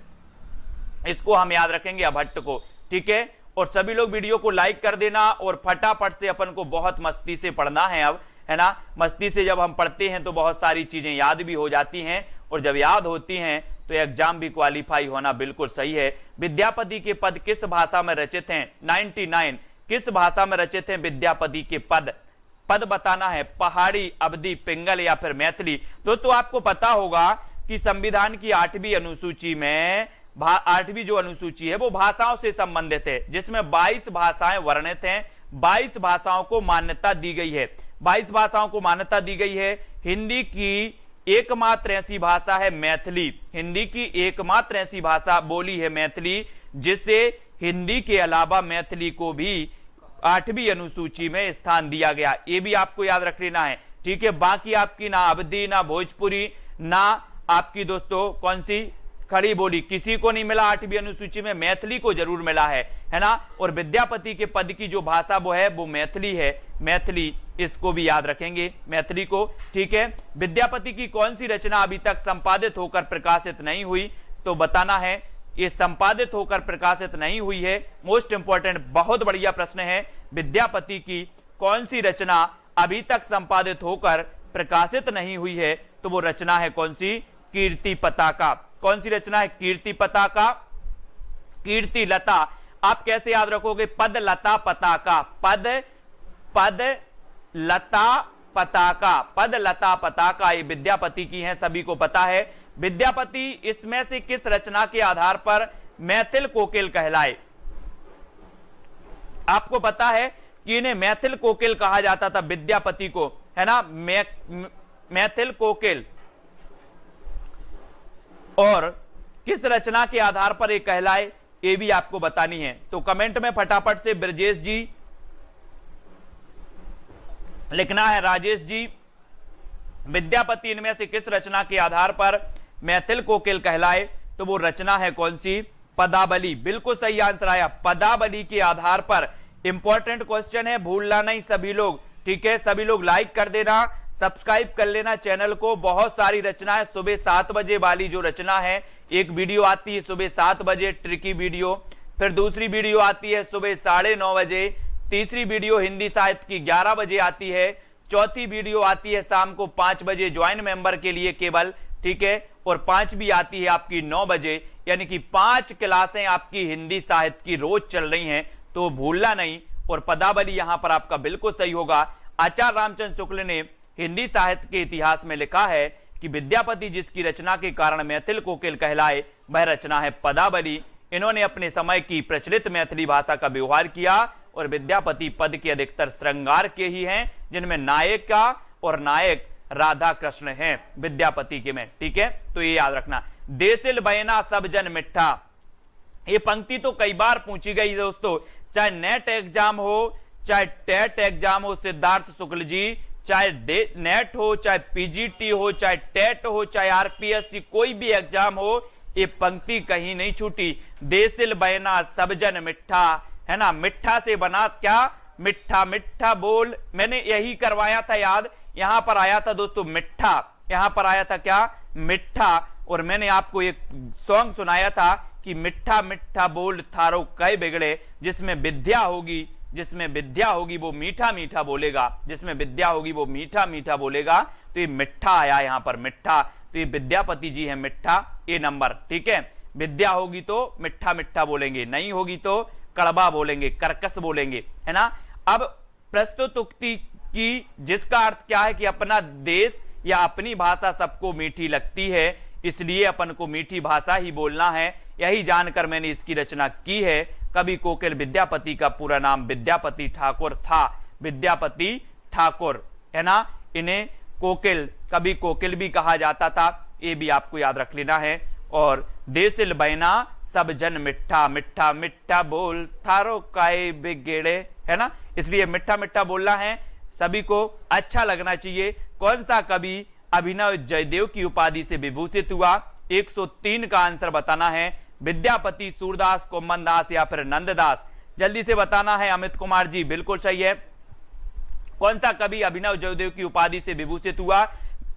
S1: इसको हम याद रखेंगे, अबहट्ट को, ठीक है। और सभी लोग वीडियो को लाइक कर देना और फटाफट से अपन को बहुत मस्ती से पढ़ना है अब, है ना। मस्ती से जब हम पढ़ते हैं तो बहुत सारी चीजें याद भी हो जाती हैं, और जब याद होती हैं तो एग्जाम भी क्वालिफाई होना बिल्कुल सही है। विद्यापति के पद किस भाषा में रचित हैं? 99 किस भाषा में रचित हैं विद्यापति के पद? पद बताना है, पहाड़ी, अवधी, पिंगल या फिर मैथिली। दोस्तों आपको पता होगा कि संविधान की 8वीं अनुसूची में 8वीं जो अनुसूची है वो भाषाओं से संबंधित है, जिसमें 22 भाषाएं वर्णित हैं। 22 भाषाओं को मान्यता दी गई है। 22 भाषाओं को मान्यता दी गई है। हिंदी की एकमात्र ऐसी भाषा है मैथिली। हिंदी की एकमात्र ऐसी भाषा बोली है मैथिली, जिसे हिंदी के अलावा मैथिली को भी 8वीं अनुसूची में स्थान दिया गया। ये भी आपको याद रख लेना है, ठीक है। बाकी आपकी ना अवधी, ना भोजपुरी, ना आपकी दोस्तों कौन सी खड़ी बोली, किसी को नहीं मिला 8वीं अनुसूची में। मैथिली को जरूर मिला है ना। और विद्यापति के पद की जो भाषा वो है वो मैथिली है, मैथिली। इसको भी याद रखेंगे, मैथिली को, ठीक है। विद्यापति की कौन सी रचना अभी तक संपादित होकर प्रकाशित नहीं हुई? तो बताना है ये संपादित होकर प्रकाशित नहीं हुई है। मोस्ट इंपॉर्टेंट, बहुत बढ़िया प्रश्न है। विद्यापति की कौन सी रचना अभी तक संपादित होकर प्रकाशित नहीं हुई है? तो वो रचना है कौन सी? कीर्ति पताका। कौन सी रचना है? कीर्ति पताका, कीर्ति लता। आप कैसे याद रखोगे? पद लता पताका, पद लता पताका, पद लता पताका, ये विद्यापति की हैं, सभी को पता है। विद्यापति इसमें से किस रचना के आधार पर मैथिल कोकिल कहलाए? आपको पता है कि इन्हें मैथिल कोकिल कहा जाता था, विद्यापति को, है ना, मैथिल कोकिल। और किस रचना के आधार पर ये कहलाए, ये भी आपको बतानी है। तो कमेंट में फटाफट से ब्रजेश जी लिखना है, राजेश जी, विद्यापति इनमें से किस रचना के आधार पर मैथिल कोकिल कहलाए? तो वो रचना है कौन सी? पदावली। बिल्कुल सही आंसर आया, पदावली के आधार पर। इंपॉर्टेंट क्वेश्चन है, भूलना नहीं सभी लोग, ठीक है। सभी लोग लाइक कर देना, सब्सक्राइब कर लेना चैनल को। बहुत सारी रचनाएं, सुबह 7 बजे वाली जो रचना है, एक वीडियो आती है सुबह 7 बजे ट्रिकी वीडियो, फिर दूसरी वीडियो आती है सुबह 9:30 बजे, तीसरी वीडियो हिंदी साहित्य की 11 बजे आती है, चौथी वीडियो आती है शाम को 5 बजे ज्वाइन मेंबर के लिए केवल, ठीक है, और 5वीं आती है आपकी 9 बजे। यानी कि 5 क्लासें आपकी हिंदी साहित्य की रोज चल रही हैं, तो भूलना नहीं। और पदावली यहां पर आपका बिल्कुल सही होगा। आचार्य रामचंद्र शुक्ल ने हिंदी साहित्य के इतिहास में लिखा है कि विद्यापति जिसकी रचना के कारण मैथिल कोकिल कहलाए, वह रचना है पदावली। इन्होंने अपने समय की प्रचलित मैथिली भाषा का व्यवहार किया, और विद्यापति पद के अधिकतर श्रृंगार के ही हैं, जिनमें नायिका और नायक राधा कृष्ण हैं विद्यापति के में, ठीक है। तो ये याद रखना। देसिल बयना सब जन मिठा, ये पंक्ति तो कई बार पूछी गई दोस्तों, चाहे नेट एग्जाम हो, चाहे टेट एग्जाम हो सिद्धार्थ शुक्ल जी, चाहे नेट हो, चाहे पीजीटी हो, चाहे टेट हो, चाहे आरपीएससी, कोई भी एग्जाम हो, ये पंक्ति कहीं नहीं छूटी। देसिल बयना सब जन मिठा, है ना, मिठा से बना क्या? मिठा मिठा बोल। मैंने यही करवाया था याद, यहां पर आया था दोस्तों मिठा, यहां पर आया था क्या? मिठा। और मैंने आपको एक सॉन्ग सुनाया था कि मिठा मिठा बोल थारो कई बिगड़े, जिसमें विद्या होगी, जिसमें विद्या होगी वो मीठा मीठा बोलेगा, जिसमें विद्या होगी वो मीठा मीठा बोलेगा। तो ये मिठा आया यहां पर, मिठा। तो ये विद्यापति जी है, मिठा, ए नंबर, ठीक है। विद्या होगी तो मिठा मिठा बोलेंगे, नहीं होगी तो कड़वा बोलेंगे, कर्कश बोलेंगे, है ना। अब प्रस्तुत उक्ति की जिसका अर्थ क्या है कि अपना देश या अपनी भाषा सबको मीठी लगती है, इसलिए अपन को मीठी भाषा ही बोलना है। यही जानकर मैंने इसकी रचना की है। कवि कोकिल विद्यापति का पूरा नाम विद्यापति ठाकुर था, विद्यापति ठाकुर, है ना। इन्हें कोकिल, कवि कोकिल भी कहा जाता था, ये भी आपको याद रख लेना है। और देसिल बयना सब जन मिठा, मिठा मिठा बोल थारो काय बिगड़े, है ना। इसलिए मिठा मिठा बोलना है, सभी को अच्छा लगना चाहिए। कौन सा कवि अभिनव जयदेव की उपाधि से विभूषित हुआ? 103 का आंसर बताना है। विद्यापति, सूरदास, कोम्मनदास या फिर नंददास? जल्दी से बताना है। अमित कुमार जी बिल्कुल सही है। कौन सा कवि अभिनव जयदेव की उपाधि से विभूषित हुआ?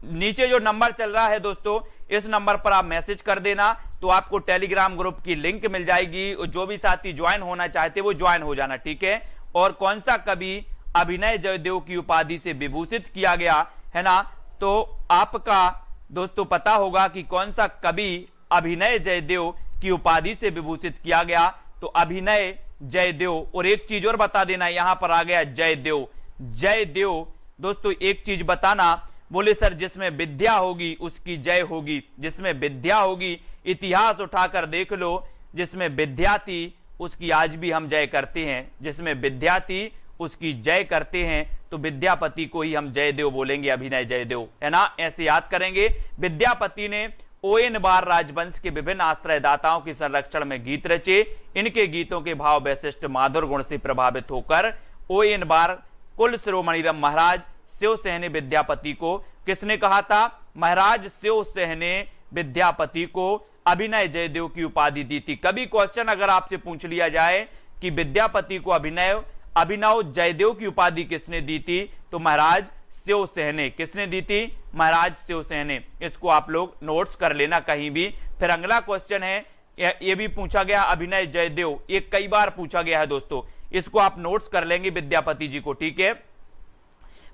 S1: नीचे जो नंबर चल रहा है दोस्तों, इस नंबर पर आप मैसेज कर देना, तो आपको टेलीग्राम ग्रुप की लिंक मिल जाएगी। जो भी साथी ज्वाइन होना चाहते वो ज्वाइन हो जाना, ठीक है। और कौन सा कवि अभिनय जयदेव की उपाधि से विभूषित किया गया, है ना। तो आपका दोस्तों पता होगा कि कौन सा कवि अभिनय जयदेव की उपाधि से विभूषित किया गया। तो अभिनय जयदेव। और एक चीज और बता देना, यहां पर आ गया जयदेव, जयदेव। दोस्तों एक चीज बताना, बोले सर जिसमें विद्या होगी उसकी जय होगी, जिसमें विद्या होगी, इतिहास उठाकर देख लो, जिसमें विद्या थी उसकी आज भी हम जय करते हैं, जिसमें विद्या थी उसकी जय करते हैं। तो विद्यापति को ही हम जयदेव बोलेंगे, अभिनय जयदेव, है ना। ऐसे याद करेंगे। विद्यापति ने ओएन बार राजवंश के विभिन्न आश्रयदाताओं के संरक्षण में गीत रचे। इनके गीतों के भाव वैशिष्ट माधुर गुण से प्रभावित होकर ओएन बार कुल शिरोमणि महाराज शिव सेन ने विद्यापति को, किसने कहा था? महाराज शिव सेन ने विद्यापति को अभिनय जयदेव की उपाधि दी थी। कभी क्वेश्चन अगर आपसे पूछ लिया जाए कि विद्यापति को अभिनव जयदेव की उपाधि किसने दी थी, तो महाराज शिव सेन ने। किसने दी थी? महाराज शिव सेन ने। इसको आप लोग नोट्स कर लेना कहीं भी, फिर अगला क्वेश्चन है, ये भी पूछा गया अभिनय जयदेव, ये कई बार पूछा गया है दोस्तों, इसको आप नोट्स कर लेंगे विद्यापति जी को, ठीक है।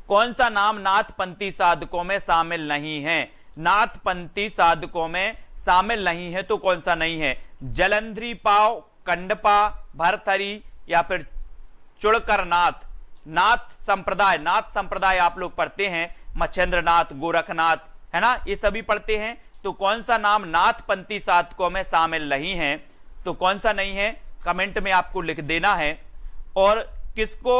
S1: कौन सा नाम नाथपंथी साधकों में शामिल नहीं है? नाथपंथी साधकों में शामिल नहीं है तो कौन सा नहीं है? जलंधरी पाव, कंडपा, भरथरी या फिर चुड़कर नाथ। नाथ संप्रदाय आप लोग पढ़ते हैं, मच्छेंद्र नाथ, गोरखनाथ, है ना, ये सभी पढ़ते हैं। तो कौन सा नाम नाथपंथी साधकों में शामिल नहीं है, तो कौन सा नहीं है, कमेंट में आपको लिख देना है। और किसको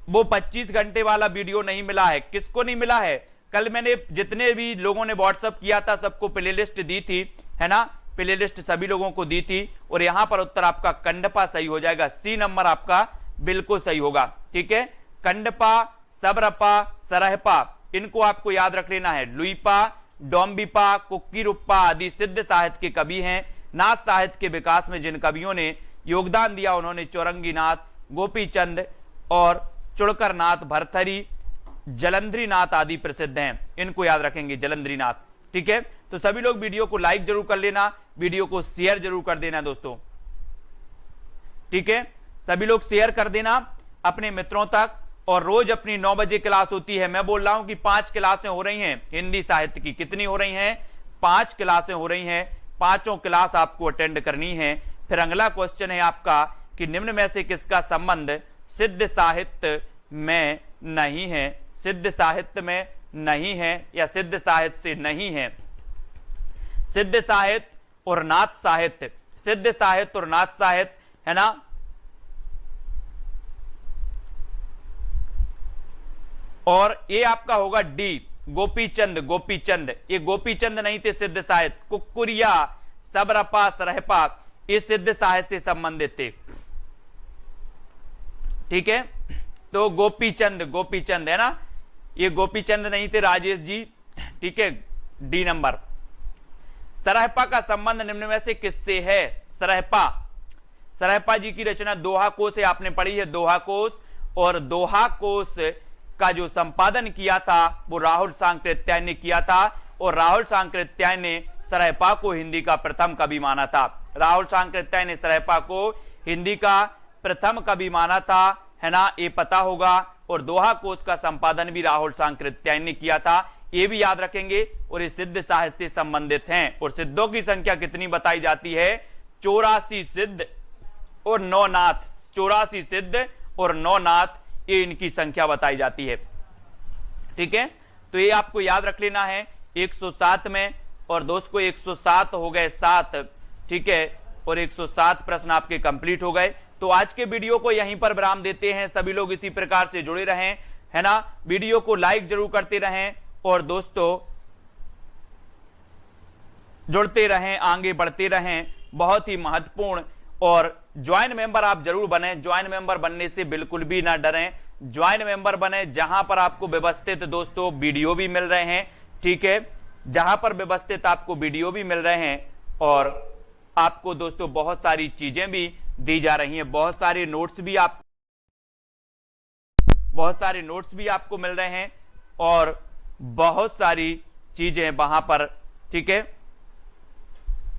S1: वो 25 घंटे वाला वीडियो नहीं मिला है, किसको नहीं मिला है? कल मैंने जितने भी लोगों ने व्हाट्सएप किया था सबको प्लेलिस्ट दी थी, है ना, प्लेलिस्ट सभी लोगों को दी थी। और यहां पर उत्तर आपका कंडपा सही हो जाएगा, सी नंबर आपका बिल्कुल सही होगा, ठीक है। कंडपा, सबरपा, सरहपा, इनको आपको याद रख लेना है। लुईपा, डोम्बिपा, कुक्कीरुप्पा आदि सिद्ध साहित्य के कवि हैं। नाथ साहित्य के विकास में जिन कवियों ने योगदान दिया उन्होंने चौरंगीनाथ, गोपीचंद और चुड़करनाथ, भरथरी, जलंधरीनाथ आदि प्रसिद्ध हैं, इनको याद रखेंगे, जलंधरीनाथ, ठीक है। तो सभी लोग वीडियो को लाइक जरूर कर लेना, वीडियो को शेयर जरूर कर देना दोस्तों, ठीक है। सभी लोग शेयर कर देना अपने मित्रों तक। और रोज अपनी 9 बजे क्लास होती है। मैं बोल रहा हूं कि 5 क्लासें हो रही हैं हिंदी साहित्य की। कितनी हो रही हैं? 5 क्लासें हो रही हैं। 5 क्लास आपको अटेंड करनी है। फिर अगला क्वेश्चन है आपका कि निम्न में से किसका संबंध सिद्ध साहित्य में नहीं है? सिद्ध साहित्य में नहीं है या सिद्ध साहित्य से नहीं है? सिद्ध साहित्य और नाथ साहित्य, सिद्ध साहित्य और नाथ साहित्य, है ना। और ये आपका होगा डी, गोपीचंद। गोपीचंद, ये गोपीचंद नहीं थे सिद्ध साहित्य। कुक्कुरिया, सबरपा, सरहपा, ये सिद्ध साहित्य से संबंधित थे, ठीक है। तो गोपीचंद, गोपीचंद, है ना, ये गोपीचंद नहीं थे राजेश जी, ठीक है, डी नंबर। सरहपा का संबंध निम्न में से किससे है? सरहपा, सरहपा जी की रचना दोहा कोश है, आपने पढ़ी है दोहा कोश। और दोहा कोश का जो संपादन किया था वो राहुल सांकृत्याय ने किया था। और राहुल सांकृत्याय ने सरहपा को हिंदी का प्रथम कवि माना था। राहुल सांकृत्याय ने सरहपा को हिंदी का प्रथम कवि माना था, है ना, ये पता होगा। और दोहा कोश का संपादन भी राहुल सांकृत्याय ने किया था, ये भी याद रखेंगे। और ये सिद्ध साहित्य से संबंधित हैं। और सिद्धों की संख्या कितनी बताई जाती है? 84 सिद्ध और 9 नाथ। 84 सिद्ध और 9 नाथ, ये इनकी संख्या बताई जाती है, ठीक है। तो ये आपको याद रख लेना है 107 में। और दोस्त को 107 हो गए 7, ठीक है। और 107 प्रश्न आपके कंप्लीट हो गए। तो आज के वीडियो को यहीं पर विराम देते हैं। सभी लोग इसी प्रकार से जुड़े रहें, है ना, वीडियो को लाइक जरूर करते रहें और दोस्तों जुड़ते रहें, आगे बढ़ते रहें, बहुत ही महत्वपूर्ण। और ज्वाइन मेंबर आप जरूर बने। ज्वाइन मेंबर बनने से बिल्कुल भी ना डरें, ज्वाइन मेंबर बने जहां पर आपको व्यवस्थित दोस्तों वीडियो भी मिल रहे हैं, ठीक है, जहां पर व्यवस्थित आपको वीडियो भी मिल रहे हैं और आपको दोस्तों बहुत सारी चीजें भी दी जा रही हैं, बहुत सारे नोट्स भी आपको मिल रहे हैं और बहुत सारी चीजें वहां पर, ठीक है।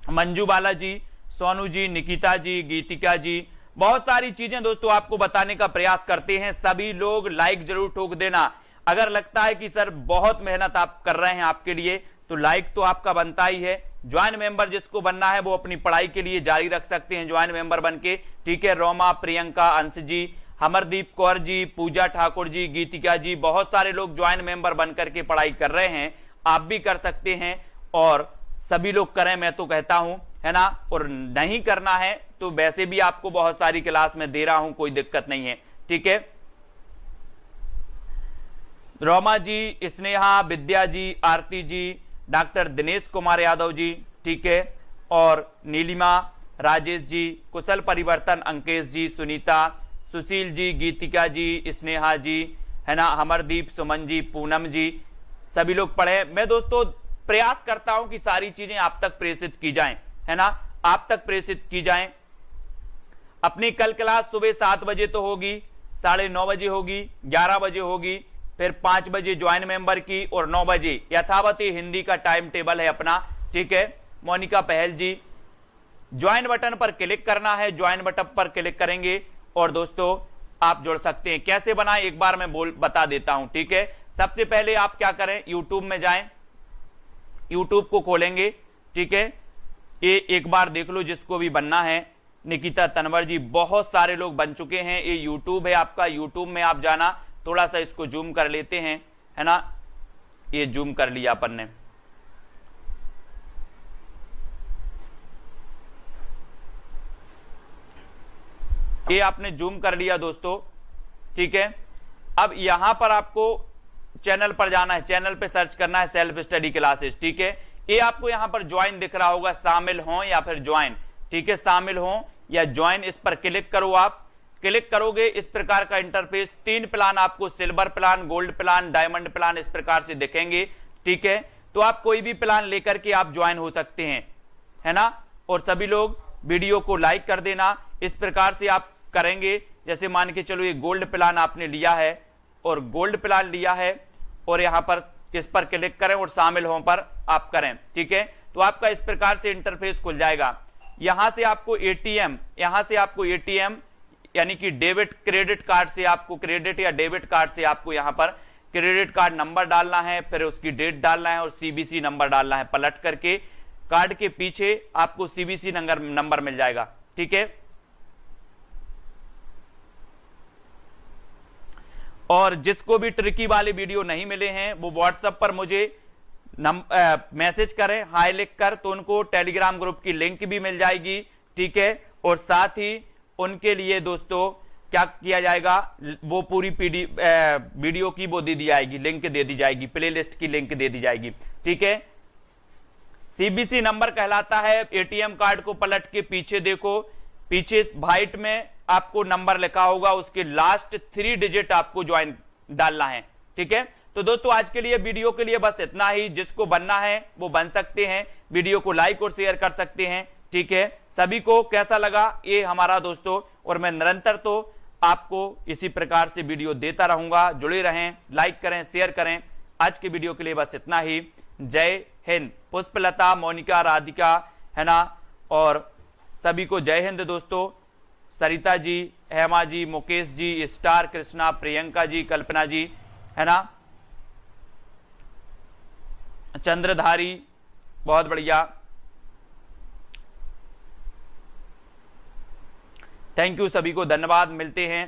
S1: मंजू बाला जी, सोनू जी, निकिता जी, गीतिका जी, बहुत सारी चीजें दोस्तों आपको बताने का प्रयास करते हैं। सभी लोग लाइक जरूर ठोक देना। अगर लगता है कि सर बहुत मेहनत आप कर रहे हैं आपके लिए, तो लाइक तो आपका बनता ही है। ज्वाइन मेंबर जिसको बनना है वो अपनी पढ़ाई के लिए जारी रख सकते हैं ज्वाइन मेंबर बनके, ठीक है। रोमा, प्रियंका, अंश जी, अमरदीप कौर जी, पूजा ठाकुर जी, गीतिका जी, बहुत सारे लोग ज्वाइन मेंबर बन करके पढ़ाई कर रहे हैं। आप भी कर सकते हैं और सभी लोग करें, मैं तो कहता हूं, है ना। और नहीं करना है तो वैसे भी आपको बहुत सारी क्लास में दे रहा हूं, कोई दिक्कत नहीं है, ठीक है। रोमा जी, स्नेहा, विद्या जी, आरती जी, डॉक्टर दिनेश कुमार यादव जी, ठीक है, और नीलिमा, राजेश जी, कुशल परिवर्तन, अंकेश जी, सुनीता, सुशील जी, गीतिका जी, स्नेहा जी, है ना, अमरदीप, सुमन जी, पूनम जी, सभी लोग पढ़े। मैं दोस्तों प्रयास करता हूं कि सारी चीजें आप तक प्रेषित की जाएं, है ना, आप तक प्रेषित की जाएं। अपनी कल क्लास सुबह 7 बजे तो होगी, 9:30 बजे होगी, 11 बजे होगी, फिर 5 बजे ज्वाइन मेंबर की और 9 बजे यथावत हिंदी का टाइम टेबल है अपना, ठीक है। मोनिका पहल जी। ज्वाइन बटन पर क्लिक करना है, ज्वाइन बटन पर क्लिक करेंगे और दोस्तों आप जुड़ सकते हैं। कैसे बनाएं एक बार मैं बता देता हूं, ठीक है। सबसे पहले आप क्या करें, यूट्यूब में जाएं, यूट्यूब को खोलेंगे, ठीक है। ये एक बार देख लो जिसको भी बनना है। निकिता तनवर जी, बहुत सारे लोग बन चुके हैं। ये यूट्यूब है आपका, यूट्यूब में आप जाना, थोड़ा सा इसको जूम कर लेते हैं, है ना। ये जूम कर लिया अपन ने। ये आपने जूम कर लिया दोस्तों, ठीक है। अब यहां पर आपको चैनल पर जाना है, चैनल पे सर्च करना है सेल्फ स्टडी क्लासेस, ठीक है। ये आपको यहां पर ज्वाइन दिख रहा होगा, शामिल हो या फिर ज्वाइन, ठीक है। शामिल हो या ज्वाइन, इस पर क्लिक करो। आप क्लिक करोगे इस प्रकार का इंटरफेस, 3 प्लान आपको, silver plan, gold plan, diamond plan, इस प्रकार से दिखेंगे, ठीक है। तो आप कोई भी प्लान लेकर के आप ज्वाइन हो सकते हैं, है ना। और सभी लोग वीडियो को लाइक कर देना। इस प्रकार से आप करेंगे, जैसे मान के चलो ये गोल्ड प्लान आपने लिया है और गोल्ड प्लान लिया है और यहां पर इस पर क्लिक करें और शामिल हो पर आप करें, ठीक है। तो आपका इस प्रकार से इंटरफेस खुल जाएगा। यहां से आपको एटीएम, यहां से आपको एटीएम यानी कि डेबिट क्रेडिट कार्ड से आपको, क्रेडिट या डेबिट कार्ड से आपको यहां पर क्रेडिट कार्ड नंबर डालना है, फिर उसकी डेट डालना है और सीबीसी नंबर डालना है। पलट करके कार्ड के पीछे आपको सीबीसी नंबर मिल जाएगा, ठीक है। और जिसको भी ट्रिकी वाले वीडियो नहीं मिले हैं वो व्हाट्सएप पर मुझे मैसेज करें, हाय लिख कर, तो उनको टेलीग्राम ग्रुप की लिंक भी मिल जाएगी, ठीक है। और साथ ही उनके लिए दोस्तों क्या किया जाएगा, वो पूरी वीडियो की वो दे दी जाएगी, लिंक दे दी जाएगी, प्लेलिस्ट की लिंक दे दी जाएगी, ठीक है। सीबीसी नंबर कहलाता है, एटीएम कार्ड को पलट के पीछे देखो, पीछे व्हाइट में आपको नंबर लिखा होगा, उसके लास्ट 3 डिजिट आपको ज्वाइन डालना है, ठीक है। तो दोस्तों आज के लिए वीडियो के लिए बस इतना ही। जिसको बनना है वो बन सकते हैं, वीडियो को लाइक और शेयर कर सकते हैं, ठीक है। सभी को कैसा लगा ये हमारा दोस्तों, और मैं निरंतर तो आपको इसी प्रकार से वीडियो देता रहूंगा। जुड़े रहें, लाइक करें, शेयर करें। आज की वीडियो के लिए बस इतना ही। जय हिंद। पुष्पलता, मोनिका, राधिका, है ना, और सभी को जय हिंद दोस्तों। सरिता जी, हेमा जी, मुकेश जी, स्टार, कृष्णा, प्रियंका जी, कल्पना जी, है ना, चंद्रधारी, बहुत बढ़िया, थैंक यू, सभी को धन्यवाद। मिलते हैं